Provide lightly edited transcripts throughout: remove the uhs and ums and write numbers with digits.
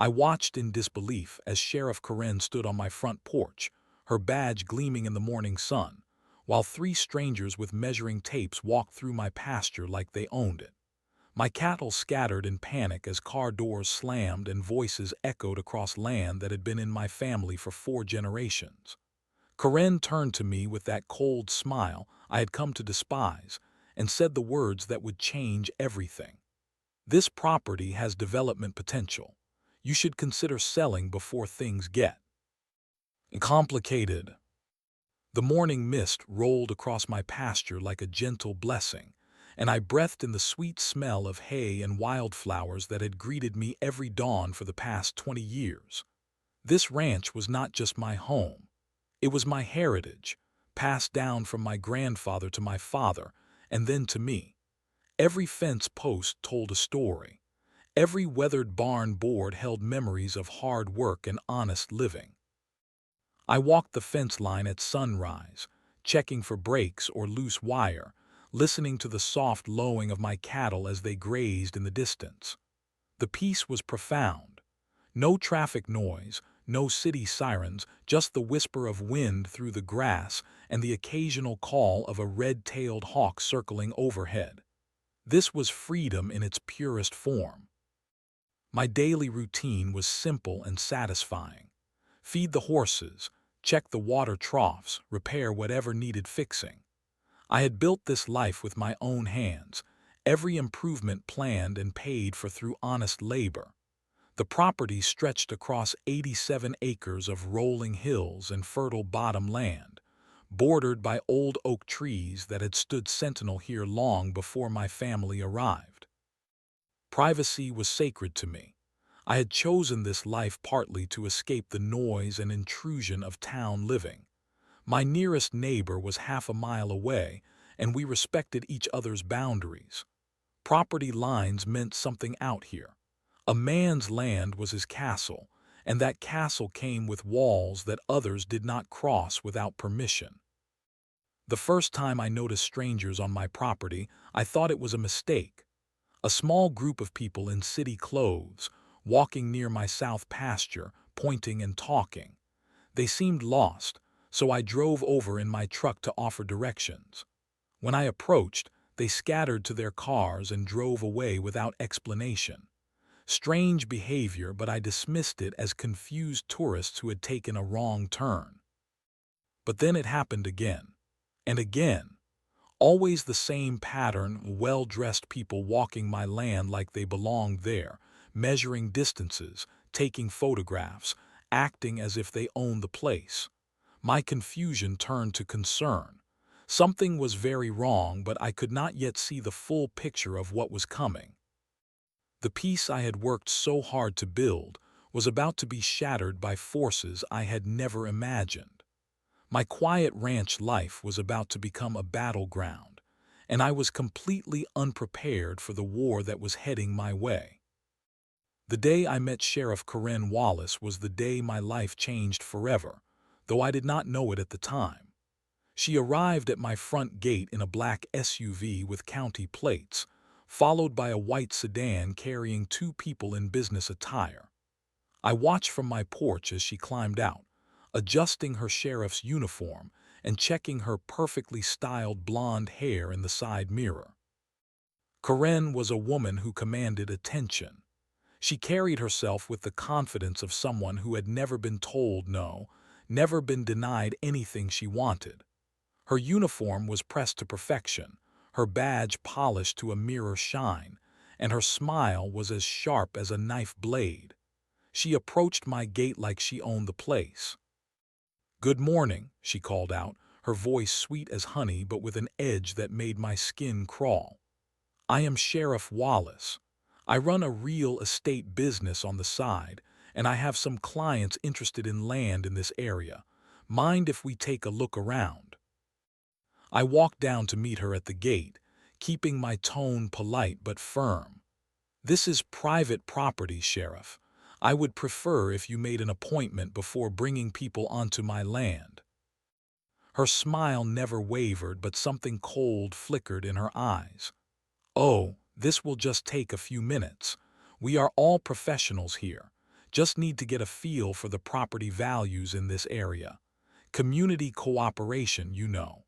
I watched in disbelief as Sheriff Karen stood on my front porch, her badge gleaming in the morning sun, while three strangers with measuring tapes walked through my pasture like they owned it. My cattle scattered in panic as car doors slammed and voices echoed across land that had been in my family for 4 generations. Karen turned to me with that cold smile I had come to despise and said the words that would change everything. This property has development potential. You should consider selling before things get complicated. The morning mist rolled across my pasture like a gentle blessing, and I breathed in the sweet smell of hay and wildflowers that had greeted me every dawn for the past 20 years. This ranch was not just my home. It was my heritage, passed down from my grandfather to my father, and then to me. Every fence post told a story. Every weathered barn board held memories of hard work and honest living. I walked the fence line at sunrise, checking for breaks or loose wire, listening to the soft lowing of my cattle as they grazed in the distance. The peace was profound. No traffic noise, no city sirens, just the whisper of wind through the grass and the occasional call of a red-tailed hawk circling overhead. This was freedom in its purest form. My daily routine was simple and satisfying. Feed the horses, check the water troughs, repair whatever needed fixing. I had built this life with my own hands, every improvement planned and paid for through honest labor. The property stretched across 87 acres of rolling hills and fertile bottom land, bordered by old oak trees that had stood sentinel here long before my family arrived. Privacy was sacred to me. I had chosen this life partly to escape the noise and intrusion of town living. My nearest neighbor was half a mile away, and we respected each other's boundaries. Property lines meant something out here. A man's land was his castle, and that castle came with walls that others did not cross without permission. The first time I noticed strangers on my property, I thought it was a mistake. A small group of people in city clothes, walking near my south pasture, pointing and talking. They seemed lost, so I drove over in my truck to offer directions. When I approached, they scattered to their cars and drove away without explanation. Strange behavior, but I dismissed it as confused tourists who had taken a wrong turn. But then it happened again, and again. Always the same pattern, well-dressed people walking my land like they belonged there, measuring distances, taking photographs, acting as if they owned the place. My confusion turned to concern. Something was very wrong, but I could not yet see the full picture of what was coming. The peace I had worked so hard to build was about to be shattered by forces I had never imagined. My quiet ranch life was about to become a battleground, and I was completely unprepared for the war that was heading my way. The day I met Sheriff Karen Wallace was the day my life changed forever, though I did not know it at the time. She arrived at my front gate in a black SUV with county plates, followed by a white sedan carrying two people in business attire. I watched from my porch as she climbed out, adjusting her sheriff's uniform and checking her perfectly styled blonde hair in the side mirror. Karen was a woman who commanded attention. She carried herself with the confidence of someone who had never been told no, never been denied anything she wanted. Her uniform was pressed to perfection, her badge polished to a mirror shine, and her smile was as sharp as a knife blade. She approached my gate like she owned the place. "Good morning," she called out, her voice sweet as honey but with an edge that made my skin crawl. "I am Sheriff Wallace. I run a real estate business on the side, and I have some clients interested in land in this area. Mind if we take a look around?" I walked down to meet her at the gate, keeping my tone polite but firm. "This is private property, Sheriff. I would prefer if you made an appointment before bringing people onto my land." Her smile never wavered, but something cold flickered in her eyes. "Oh, this will just take a few minutes. We are all professionals here. Just need to get a feel for the property values in this area. Community cooperation, you know.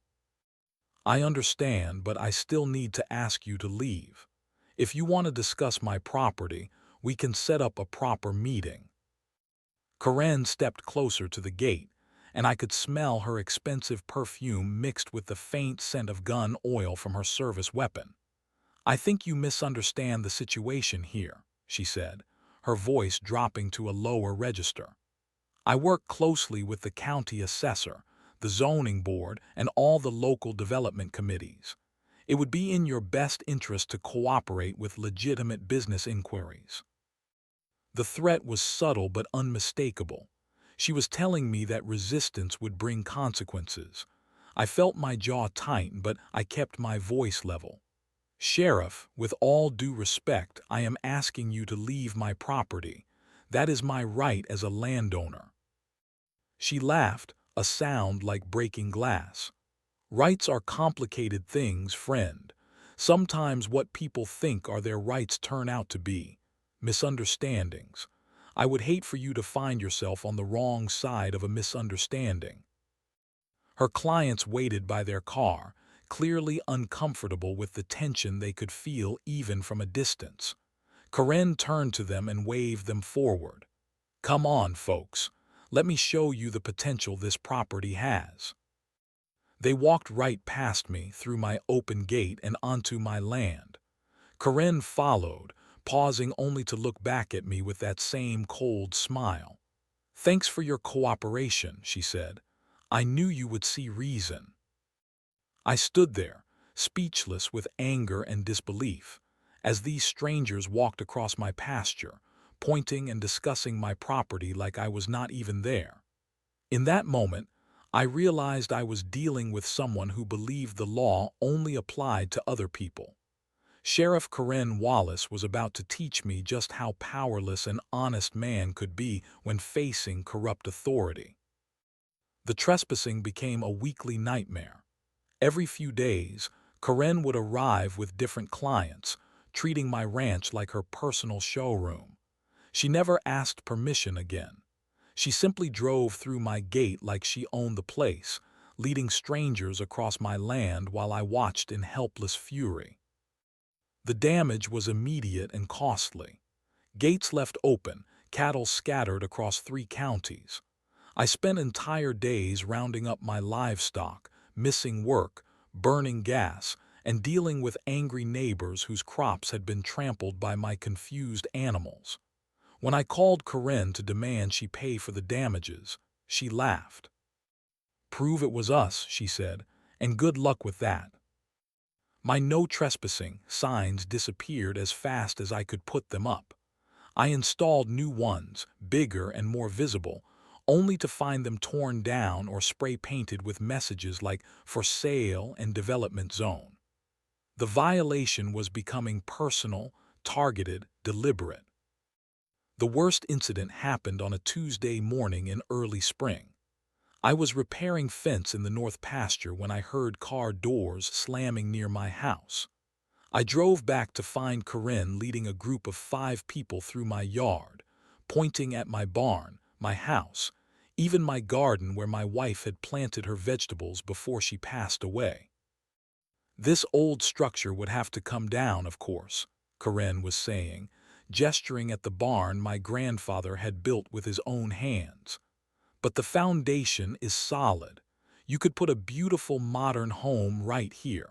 I understand, but I still need to ask you to leave. If you want to discuss my property, we can set up a proper meeting. Karen stepped closer to the gate, and I could smell her expensive perfume mixed with the faint scent of gun oil from her service weapon. I think you misunderstand the situation here, she said, her voice dropping to a lower register. I work closely with the county assessor, the zoning board, and all the local development committees. It would be in your best interest to cooperate with legitimate business inquiries. The threat was subtle but unmistakable. She was telling me that resistance would bring consequences. I felt my jaw tighten, but I kept my voice level. Sheriff, with all due respect, I am asking you to leave my property. That is my right as a landowner. She laughed, a sound like breaking glass. Rights are complicated things, friend. Sometimes what people think are their rights turn out to be misunderstandings. I would hate for you to find yourself on the wrong side of a misunderstanding. Her clients waited by their car, clearly uncomfortable with the tension they could feel even from a distance. Karen turned to them and waved them forward. Come on, folks. Let me show you the potential this property has. They walked right past me, through my open gate and onto my land. Karen followed, pausing only to look back at me with that same cold smile. Thanks for your cooperation, she said. I knew you would see reason. I stood there, speechless with anger and disbelief, as these strangers walked across my pasture, pointing and discussing my property like I was not even there. In that moment, I realized I was dealing with someone who believed the law only applied to other people. Sheriff Karen Wallace was about to teach me just how powerless an honest man could be when facing corrupt authority. The trespassing became a weekly nightmare. Every few days, Karen would arrive with different clients, treating my ranch like her personal showroom. She never asked permission again. She simply drove through my gate like she owned the place, leading strangers across my land while I watched in helpless fury. The damage was immediate and costly. Gates left open, cattle scattered across 3 counties. I spent entire days rounding up my livestock, missing work, burning gas, and dealing with angry neighbors whose crops had been trampled by my confused animals. When I called Karen to demand she pay for the damages, she laughed. Prove it was us, she said, and good luck with that. My no trespassing signs disappeared as fast as I could put them up. I installed new ones, bigger and more visible, only to find them torn down or spray painted with messages like "For Sale" and "Development Zone." The violation was becoming personal, targeted, deliberate. The worst incident happened on a Tuesday morning in early spring. I was repairing fence in the north pasture when I heard car doors slamming near my house. I drove back to find Karen leading a group of 5 people through my yard, pointing at my barn, my house, even my garden where my wife had planted her vegetables before she passed away. This old structure would have to come down, of course, Karen was saying, gesturing at the barn my grandfather had built with his own hands. But the foundation is solid. You could put a beautiful modern home right here.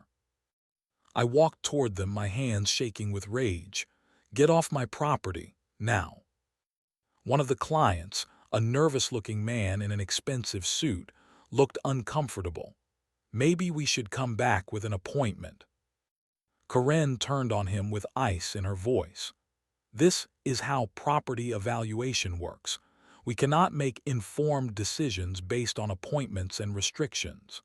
I walked toward them, my hands shaking with rage. Get off my property, now. One of the clients, a nervous-looking man in an expensive suit, looked uncomfortable. Maybe we should come back with an appointment. Karen turned on him with ice in her voice. This is how property evaluation works. We cannot make informed decisions based on appointments and restrictions.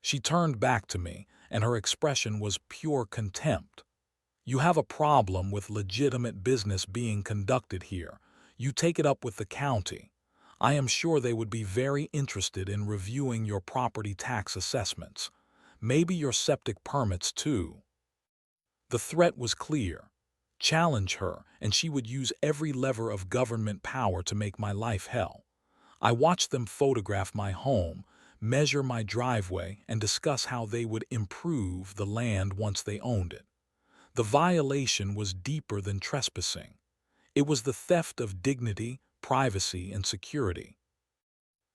She turned back to me, and her expression was pure contempt. You have a problem with legitimate business being conducted here. You take it up with the county. I am sure they would be very interested in reviewing your property tax assessments. Maybe your septic permits too. The threat was clear. challenge her, and she would use every lever of government power to make my life hell. I watched them photograph my home, measure my driveway, and discuss how they would improve the land once they owned it. The violation was deeper than trespassing. It was the theft of dignity, privacy, and security.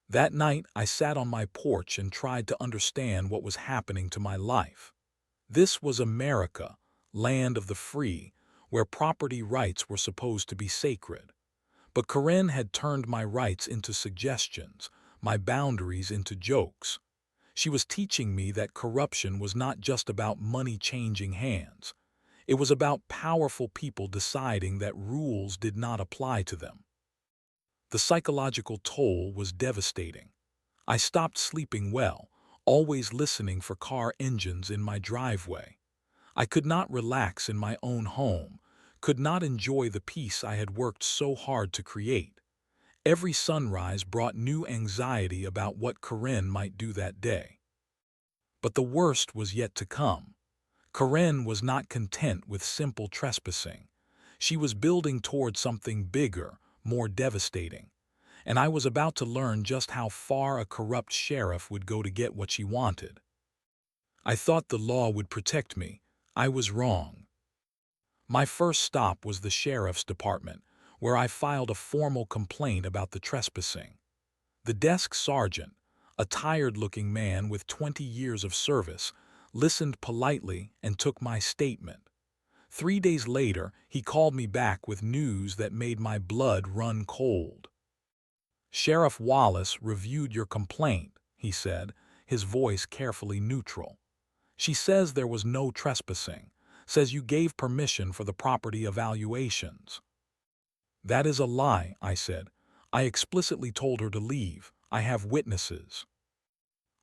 That night, I sat on my porch and tried to understand what was happening to my life. This was America, land of the free, where property rights were supposed to be sacred. But Karen had turned my rights into suggestions, my boundaries into jokes. She was teaching me that corruption was not just about money changing hands. It was about powerful people deciding that rules did not apply to them. The psychological toll was devastating. I stopped sleeping well, always listening for car engines in my driveway. I could not relax in my own home, could not enjoy the peace I had worked so hard to create. Every sunrise brought new anxiety about what Karen might do that day. But the worst was yet to come. Karen was not content with simple trespassing. She was building toward something bigger, more devastating. And I was about to learn just how far a corrupt sheriff would go to get what she wanted. I thought the law would protect me. I was wrong. My first stop was the sheriff's department, where I filed a formal complaint about the trespassing. The desk sergeant, a tired-looking man with 20 years of service, listened politely and took my statement. 3 days later, he called me back with news that made my blood run cold. "Sheriff Wallace reviewed your complaint," he said, his voice carefully neutral. "She says there was no trespassing, says you gave permission for the property evaluations." "That is a lie," I said. "I explicitly told her to leave. I have witnesses."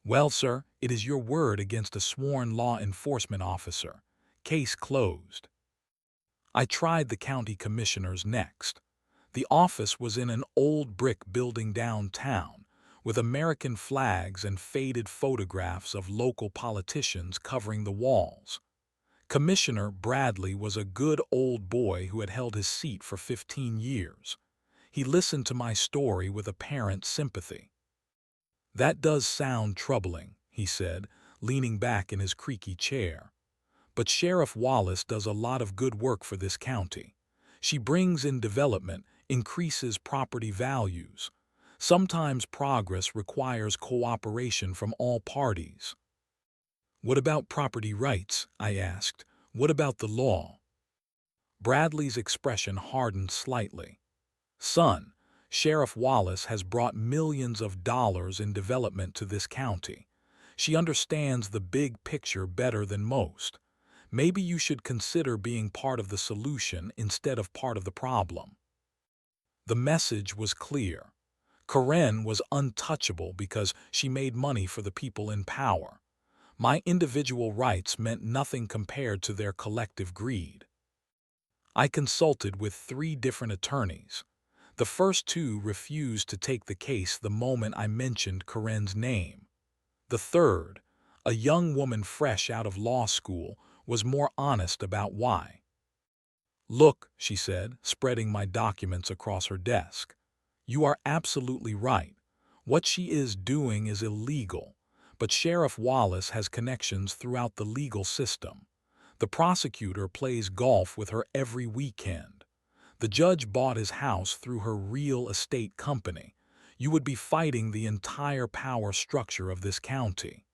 "Well, sir, it is your word against a sworn law enforcement officer. Case closed." I tried the county commissioners next. The office was in an old brick building downtown, with American flags and faded photographs of local politicians covering the walls. Commissioner Bradley was a good old boy who had held his seat for 15 years. He listened to my story with apparent sympathy. "That does sound troubling," he said, leaning back in his creaky chair. "But Sheriff Wallace does a lot of good work for this county. She brings in development, increases property values. Sometimes progress requires cooperation from all parties." "What about property rights?" I asked. "What about the law?" Bradley's expression hardened slightly. "Son, Sheriff Wallace has brought millions of dollars in development to this county. She understands the big picture better than most. Maybe you should consider being part of the solution instead of part of the problem." The message was clear. Karen was untouchable because she made money for the people in power. My individual rights meant nothing compared to their collective greed. I consulted with 3 different attorneys. The first 2 refused to take the case the moment I mentioned Karen's name. The third, a young woman fresh out of law school, was more honest about why. "Look," she said, spreading my documents across her desk. "You are absolutely right. What she is doing is illegal, but Sheriff Wallace has connections throughout the legal system. The prosecutor plays golf with her every weekend. The judge bought his house through her real estate company. You would be fighting the entire power structure of this county."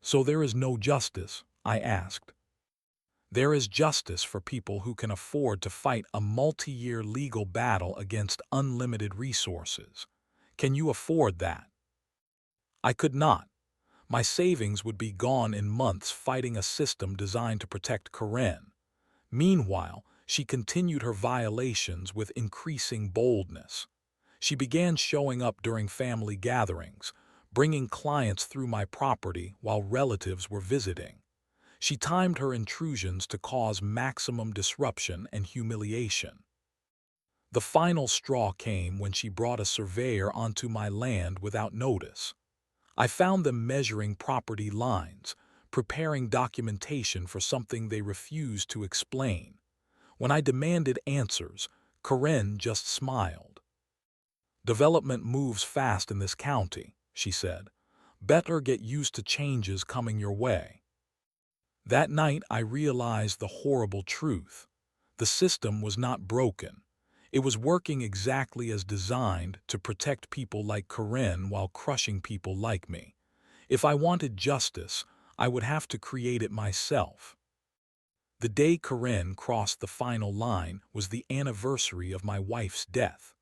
"So there is no justice?" I asked. "There is justice for people who can afford to fight a multi-year legal battle against unlimited resources. Can you afford that?" I could not. My savings would be gone in months fighting a system designed to protect Karen. Meanwhile, she continued her violations with increasing boldness. She began showing up during family gatherings, bringing clients through my property while relatives were visiting. She timed her intrusions to cause maximum disruption and humiliation. The final straw came when she brought a surveyor onto my land without notice. I found them measuring property lines, preparing documentation for something they refused to explain. When I demanded answers, Karen just smiled. "Development moves fast in this county," she said. "Better get used to changes coming your way." That night I realized the horrible truth. The system was not broken. It was working exactly as designed to protect people like Karen while crushing people like me. If I wanted justice, I would have to create it myself. The day Karen crossed the final line was the anniversary of my wife's death.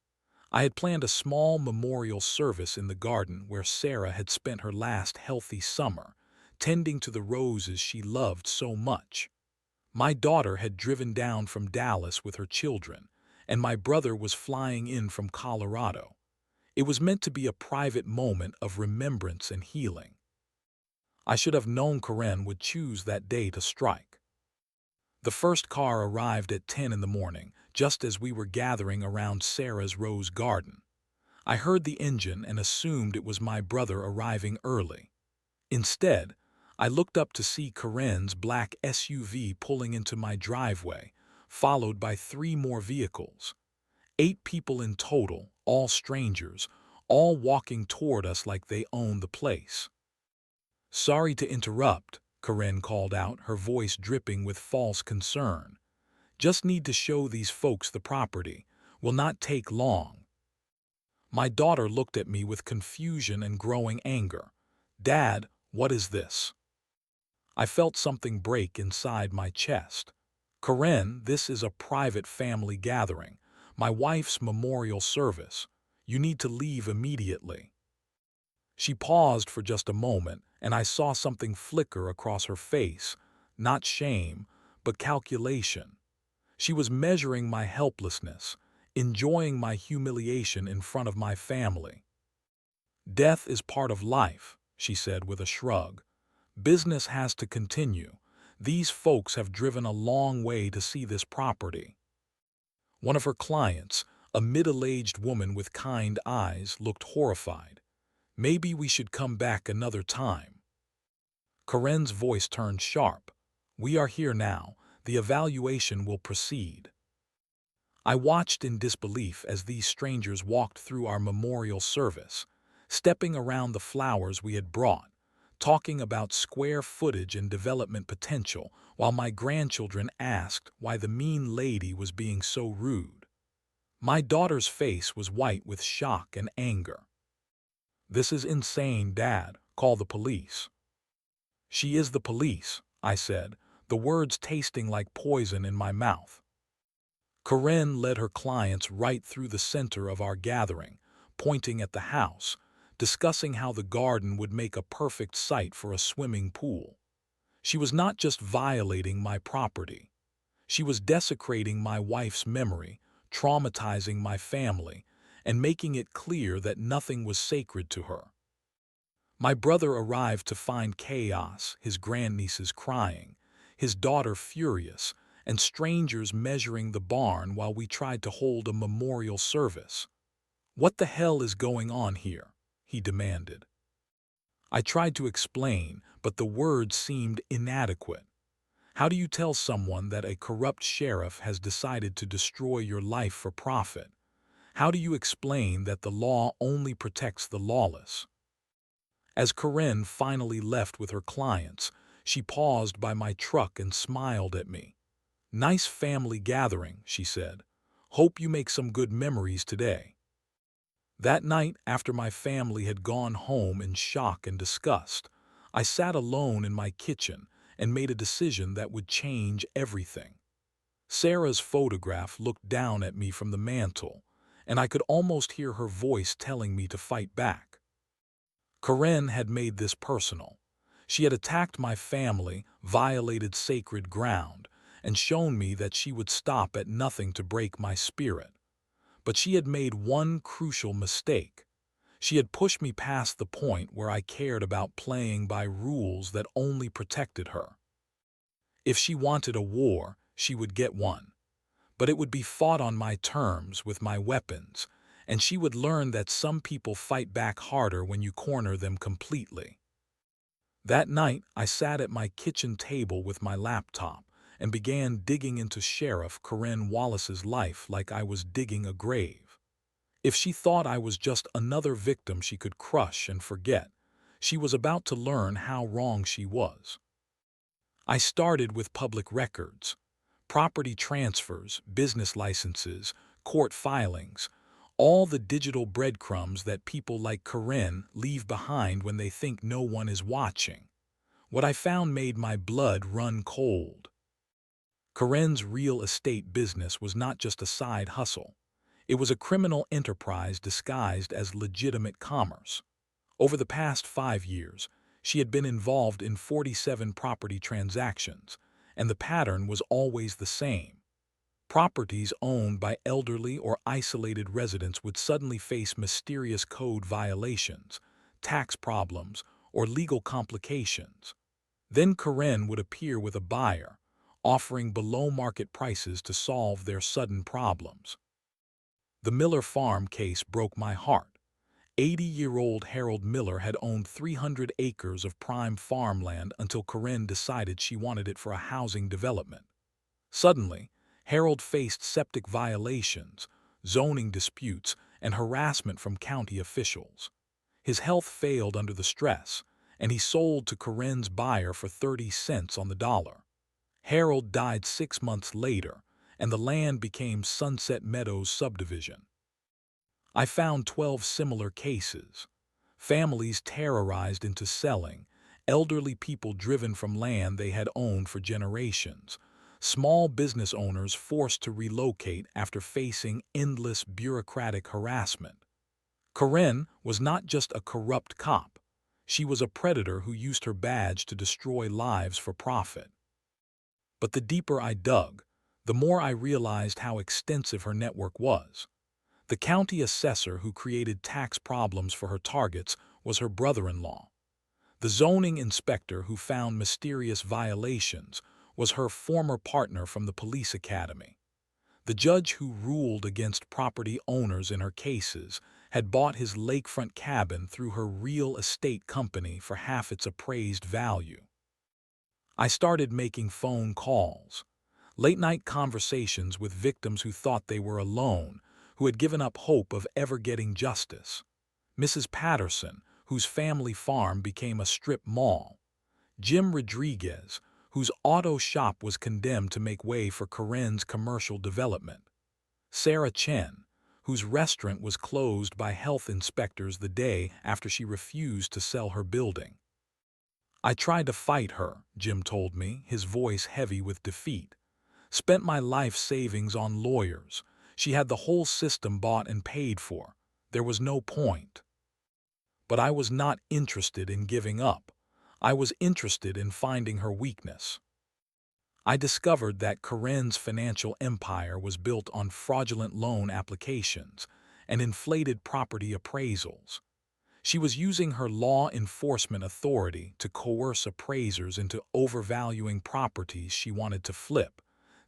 I had planned a small memorial service in the garden where Sarah had spent her last healthy summer, tending to the roses she loved so much. My daughter had driven down from Dallas with her children, and my brother was flying in from Colorado. It was meant to be a private moment of remembrance and healing. I should have known Karen would choose that day to strike. The first car arrived at 10 in the morning, just as we were gathering around Sarah's rose garden. I heard the engine and assumed it was my brother arriving early. Instead, I looked up to see Karen's black SUV pulling into my driveway, followed by 3 more vehicles. 8 people in total, all strangers, all walking toward us like they owned the place. "Sorry to interrupt," Karen called out, her voice dripping with false concern. "Just need to show these folks the property. Will not take long." My daughter looked at me with confusion and growing anger. "Dad, what is this?" I felt something break inside my chest. "Karen, this is a private family gathering, my wife's memorial service. You need to leave immediately." She paused for just a moment, and I saw something flicker across her face, not shame, but calculation. She was measuring my helplessness, enjoying my humiliation in front of my family. "Death is part of life," she said with a shrug. "Business has to continue. These folks have driven a long way to see this property." One of her clients, a middle-aged woman with kind eyes, looked horrified. "Maybe we should come back another time." Karen's voice turned sharp. "We are here now. The evaluation will proceed." I watched in disbelief as these strangers walked through our memorial service, stepping around the flowers we had brought, talking about square footage and development potential, while my grandchildren asked why the mean lady was being so rude. My daughter's face was white with shock and anger. "This is insane, Dad. Call the police." "She is the police," I said, the words tasting like poison in my mouth. Karen led her clients right through the center of our gathering, pointing at the house, discussing how the garden would make a perfect site for a swimming pool. She was not just violating my property. She was desecrating my wife's memory, traumatizing my family, and making it clear that nothing was sacred to her. My brother arrived to find chaos, his grandnieces crying, his daughter furious, and strangers measuring the barn while we tried to hold a memorial service. "What the hell is going on here?" he demanded. I tried to explain, but the words seemed inadequate. How do you tell someone that a corrupt sheriff has decided to destroy your life for profit? How do you explain that the law only protects the lawless? As Karen finally left with her clients, she paused by my truck and smiled at me. "Nice family gathering," she said. "Hope you make some good memories today." That night, after my family had gone home in shock and disgust, I sat alone in my kitchen and made a decision that would change everything. Sarah's photograph looked down at me from the mantel, and I could almost hear her voice telling me to fight back. Karen had made this personal. She had attacked my family, violated sacred ground, and shown me that she would stop at nothing to break my spirit. But she had made one crucial mistake. She had pushed me past the point where I cared about playing by rules that only protected her. If she wanted a war, she would get one. But it would be fought on my terms with my weapons, and she would learn that some people fight back harder when you corner them completely. That night, I sat at my kitchen table with my laptop, and began digging into Sheriff Karen Wallace's life like I was digging a grave. If she thought I was just another victim she could crush and forget, she was about to learn how wrong she was. I started with public records, property transfers, business licenses, court filings, all the digital breadcrumbs that people like Karen leave behind when they think no one is watching. What I found made my blood run cold. Karen's real estate business was not just a side hustle. It was a criminal enterprise disguised as legitimate commerce. Over the past 5 years, she had been involved in 47 property transactions, and the pattern was always the same. Properties owned by elderly or isolated residents would suddenly face mysterious code violations, tax problems, or legal complications. Then Karen would appear with a buyer, offering below-market prices to solve their sudden problems. The Miller Farm case broke my heart. 80-year-old Harold Miller had owned 300 acres of prime farmland until Karen decided she wanted it for a housing development. Suddenly, Harold faced septic violations, zoning disputes, and harassment from county officials. His health failed under the stress, and he sold to Karen's buyer for 30 cents on the dollar. Harold died 6 months later, and the land became Sunset Meadows subdivision. I found 12 similar cases. Families terrorized into selling, elderly people driven from land they had owned for generations, small business owners forced to relocate after facing endless bureaucratic harassment. Karen was not just a corrupt cop. She was a predator who used her badge to destroy lives for profit. But the deeper I dug, the more I realized how extensive her network was. The county assessor who created tax problems for her targets was her brother-in-law. The zoning inspector who found mysterious violations was her former partner from the police academy. The judge who ruled against property owners in her cases had bought his lakefront cabin through her real estate company for half its appraised value. I started making phone calls, late-night conversations with victims who thought they were alone, who had given up hope of ever getting justice. Mrs. Patterson, whose family farm became a strip mall. Jim Rodriguez, whose auto shop was condemned to make way for Karen's commercial development. Sarah Chen, whose restaurant was closed by health inspectors the day after she refused to sell her building. I tried to fight her, Jim told me, his voice heavy with defeat. Spent my life savings on lawyers. She had the whole system bought and paid for. There was no point. But I was not interested in giving up. I was interested in finding her weakness. I discovered that Karen's financial empire was built on fraudulent loan applications and inflated property appraisals. She was using her law enforcement authority to coerce appraisers into overvaluing properties she wanted to flip,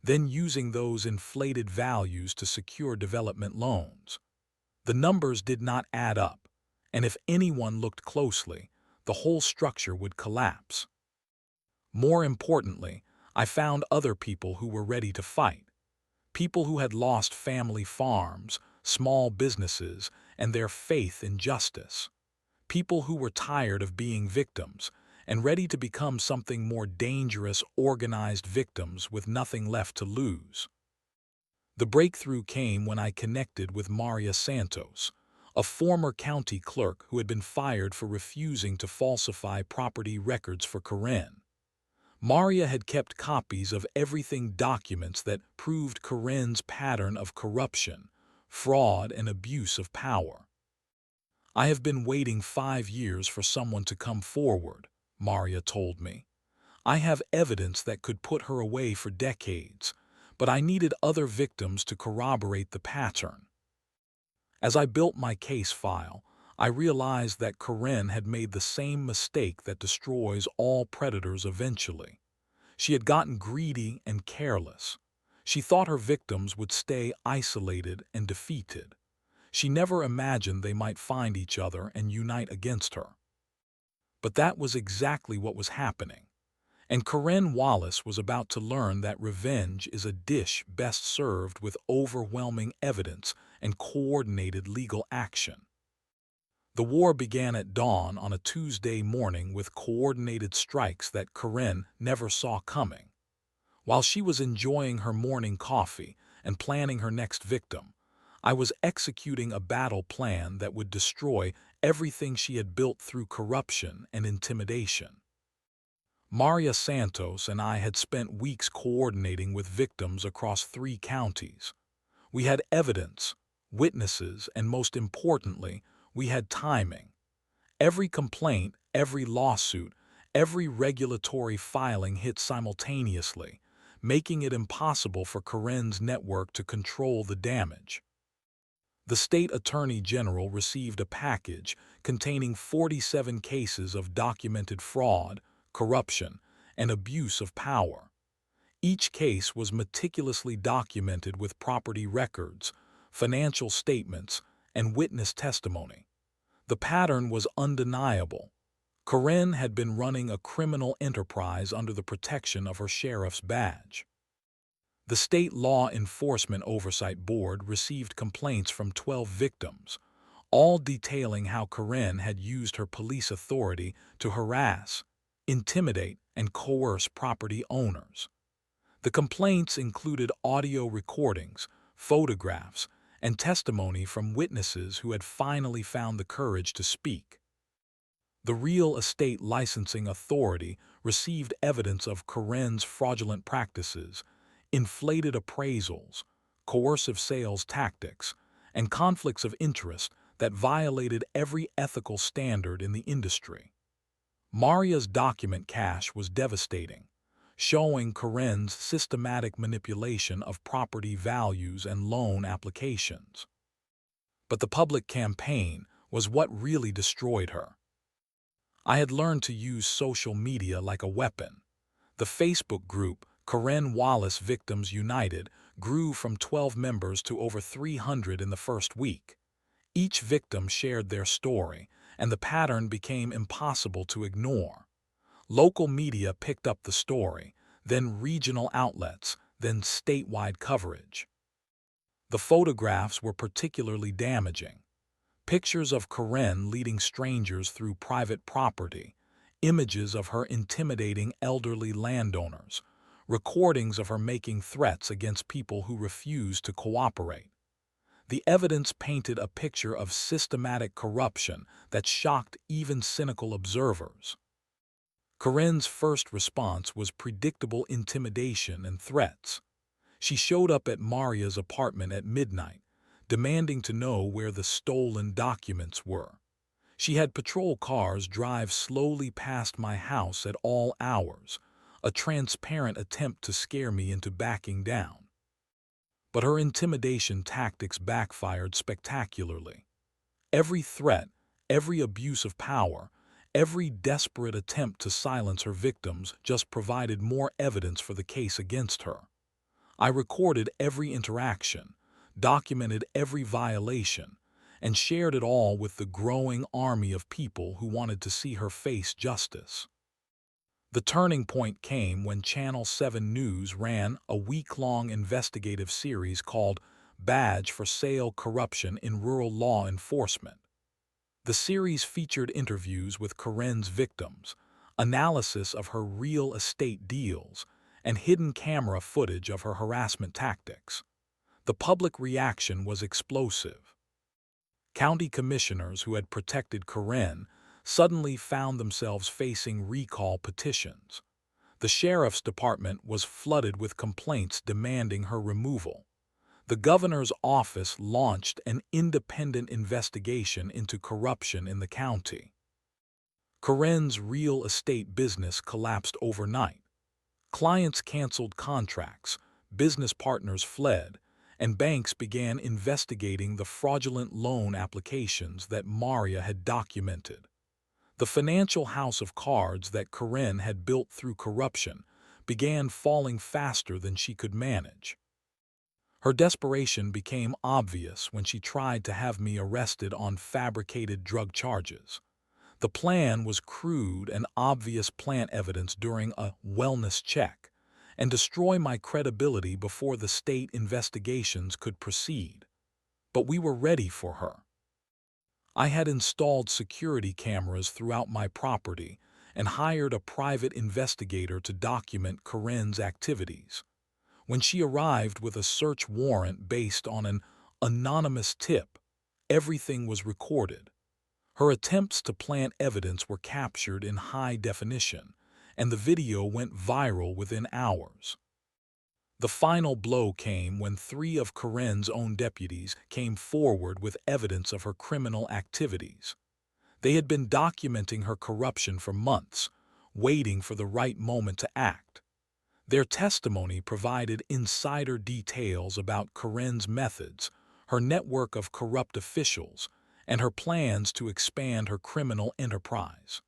then using those inflated values to secure development loans. The numbers did not add up, and if anyone looked closely, the whole structure would collapse. More importantly, I found other people who were ready to fight. People who had lost family farms, small businesses, and their faith in justice. People who were tired of being victims and ready to become something more dangerous, organized victims with nothing left to lose. The breakthrough came when I connected with Maria Santos, a former county clerk who had been fired for refusing to falsify property records for Karen. Maria had kept copies of everything documents that proved Karen's pattern of corruption, fraud, and abuse of power. I have been waiting 5 years for someone to come forward, Maria told me. I have evidence that could put her away for decades, but I needed other victims to corroborate the pattern. As I built my case file, I realized that Karen had made the same mistake that destroys all predators eventually. She had gotten greedy and careless. She thought her victims would stay isolated and defeated. She never imagined they might find each other and unite against her. But that was exactly what was happening. And Karen Wallace was about to learn that revenge is a dish best served with overwhelming evidence and coordinated legal action. The war began at dawn on a Tuesday morning with coordinated strikes that Karen never saw coming. While she was enjoying her morning coffee and planning her next victim, I was executing a battle plan that would destroy everything she had built through corruption and intimidation. Maria Santos and I had spent weeks coordinating with victims across 3 counties. We had evidence, witnesses, and most importantly, we had timing. Every complaint, every lawsuit, every regulatory filing hit simultaneously, making it impossible for Karen's network to control the damage. The state attorney general received a package containing 47 cases of documented fraud, corruption, and abuse of power. Each case was meticulously documented with property records, financial statements, and witness testimony. The pattern was undeniable. Karen had been running a criminal enterprise under the protection of her sheriff's badge. The State Law Enforcement Oversight Board received complaints from 12 victims, all detailing how Karen had used her police authority to harass, intimidate, and coerce property owners. The complaints included audio recordings, photographs, and testimony from witnesses who had finally found the courage to speak. The Real Estate Licensing Authority received evidence of Karen's fraudulent practices, inflated appraisals, coercive sales tactics, and conflicts of interest that violated every ethical standard in the industry. Maria's document cache was devastating, showing Karen's systematic manipulation of property values and loan applications. But the public campaign was what really destroyed her. I had learned to use social media like a weapon. The Facebook group, Karen Wallace Victims United, grew from 12 members to over 300 in the first week. Each victim shared their story, and the pattern became impossible to ignore. Local media picked up the story, then regional outlets, then statewide coverage. The photographs were particularly damaging. Pictures of Karen leading strangers through private property, images of her intimidating elderly landowners, recordings of her making threats against people who refused to cooperate. The evidence painted a picture of systematic corruption that shocked even cynical observers. Karen's first response was predictable intimidation and threats. She showed up at Maria's apartment at midnight, demanding to know where the stolen documents were. She had patrol cars drive slowly past my house at all hours, a transparent attempt to scare me into backing down. But her intimidation tactics backfired spectacularly. Every threat, every abuse of power, every desperate attempt to silence her victims just provided more evidence for the case against her. I recorded every interaction, documented every violation, and shared it all with the growing army of people who wanted to see her face justice. The turning point came when Channel 7 News ran a week-long investigative series called Badge for Sale Corruption in Rural Law Enforcement. The series featured interviews with Karen's victims, analysis of her real estate deals, and hidden camera footage of her harassment tactics. The public reaction was explosive. County commissioners who had protected Karen suddenly found themselves facing recall petitions. The sheriff's department was flooded with complaints demanding her removal. The governor's office launched an independent investigation into corruption in the county. Karen's real estate business collapsed overnight. Clients canceled contracts, business partners fled, and banks began investigating the fraudulent loan applications that Maria had documented. The financial house of cards that Karen had built through corruption began falling faster than she could manage. Her desperation became obvious when she tried to have me arrested on fabricated drug charges. The plan was crude and obvious plant evidence during a wellness check, and destroy my credibility before the state investigations could proceed. But we were ready for her. I had installed security cameras throughout my property and hired a private investigator to document Karen's activities. When she arrived with a search warrant based on an anonymous tip, everything was recorded. Her attempts to plant evidence were captured in high definition, and the video went viral within hours. The final blow came when 3 of Karen's own deputies came forward with evidence of her criminal activities. They had been documenting her corruption for months, waiting for the right moment to act. Their testimony provided insider details about Karen's methods, her network of corrupt officials, and her plans to expand her criminal enterprise.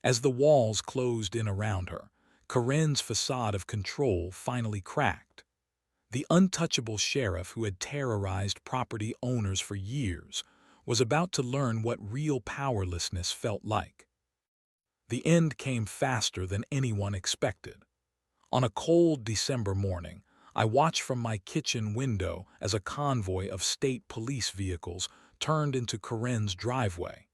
As the walls closed in around her, Karen's facade of control finally cracked. The untouchable sheriff who had terrorized property owners for years was about to learn what real powerlessness felt like. The end came faster than anyone expected. On a cold December morning, I watched from my kitchen window as a convoy of state police vehicles turned into Karen's driveway.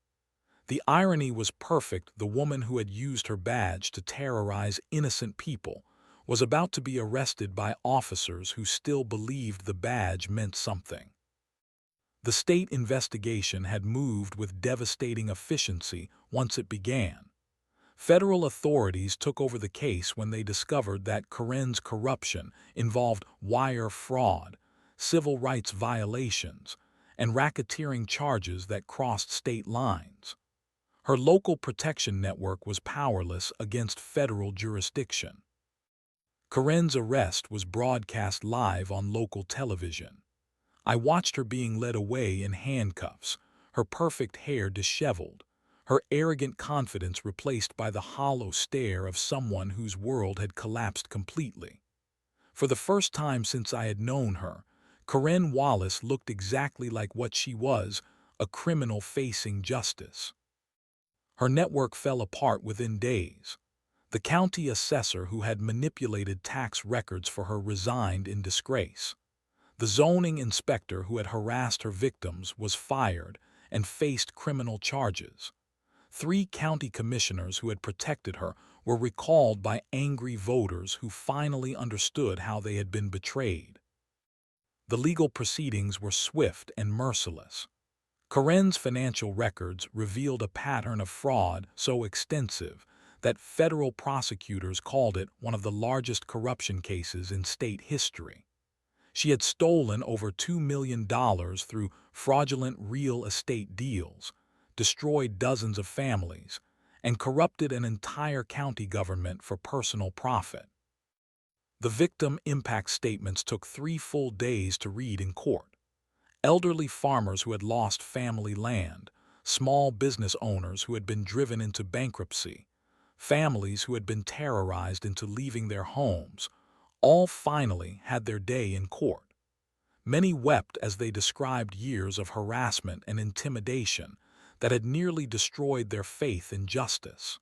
The irony was perfect. The woman who had used her badge to terrorize innocent people was about to be arrested by officers who still believed the badge meant something. The state investigation had moved with devastating efficiency once it began. Federal authorities took over the case when they discovered that Karen's corruption involved wire fraud, civil rights violations, and racketeering charges that crossed state lines. Her local protection network was powerless against federal jurisdiction. Karen's arrest was broadcast live on local television. I watched her being led away in handcuffs, her perfect hair disheveled, her arrogant confidence replaced by the hollow stare of someone whose world had collapsed completely. For the first time since I had known her, Karen Wallace looked exactly like what she was, a criminal facing justice. Her network fell apart within days. The county assessor who had manipulated tax records for her resigned in disgrace. The zoning inspector who had harassed her victims was fired and faced criminal charges. 3 county commissioners who had protected her were recalled by angry voters who finally understood how they had been betrayed. The legal proceedings were swift and merciless. Karen's financial records revealed a pattern of fraud so extensive that federal prosecutors called it one of the largest corruption cases in state history. She had stolen over $2 million through fraudulent real estate deals, destroyed dozens of families, and corrupted an entire county government for personal profit. The victim impact statements took 3 full days to read in court. Elderly farmers who had lost family land, small business owners who had been driven into bankruptcy, families who had been terrorized into leaving their homes, all finally had their day in court. Many wept as they described years of harassment and intimidation that had nearly destroyed their faith in justice.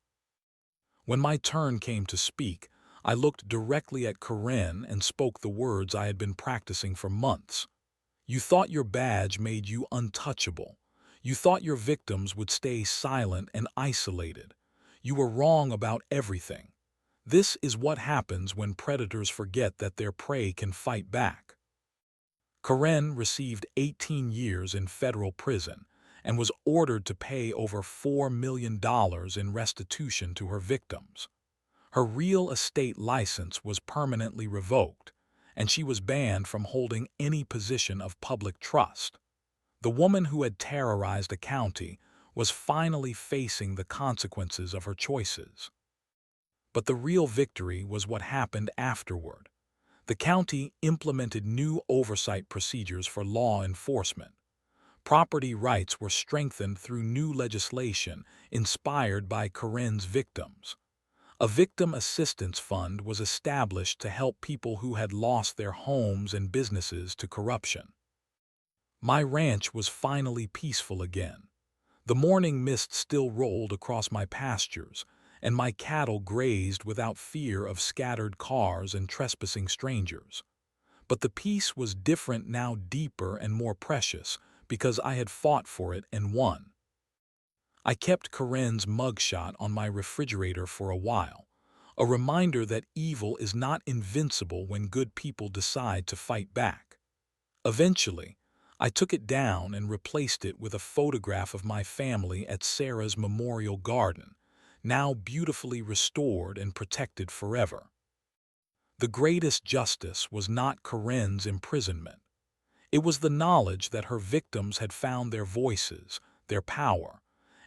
When my turn came to speak, I looked directly at Karen and spoke the words I had been practicing for months. You thought your badge made you untouchable. You thought your victims would stay silent and isolated. You were wrong about everything. This is what happens when predators forget that their prey can fight back. Karen received 18 years in federal prison and was ordered to pay over $4 million in restitution to her victims. Her real estate license was permanently revoked, and she was banned from holding any position of public trust. The woman who had terrorized a county was finally facing the consequences of her choices. But the real victory was what happened afterward. The county implemented new oversight procedures for law enforcement. Property rights were strengthened through new legislation inspired by Karen's victims. A victim assistance fund was established to help people who had lost their homes and businesses to corruption. My ranch was finally peaceful again. The morning mist still rolled across my pastures, and my cattle grazed without fear of scattered cars and trespassing strangers. But the peace was different now, deeper and more precious, because I had fought for it and won. I kept Karen's mugshot on my refrigerator for a while, a reminder that evil is not invincible when good people decide to fight back. Eventually, I took it down and replaced it with a photograph of my family at Sarah's memorial garden, now beautifully restored and protected forever. The greatest justice was not Karen's imprisonment. It was the knowledge that her victims had found their voices, their power,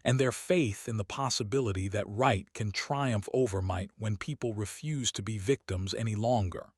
and their faith in the possibility that right can triumph over might when people refuse to be victims any longer.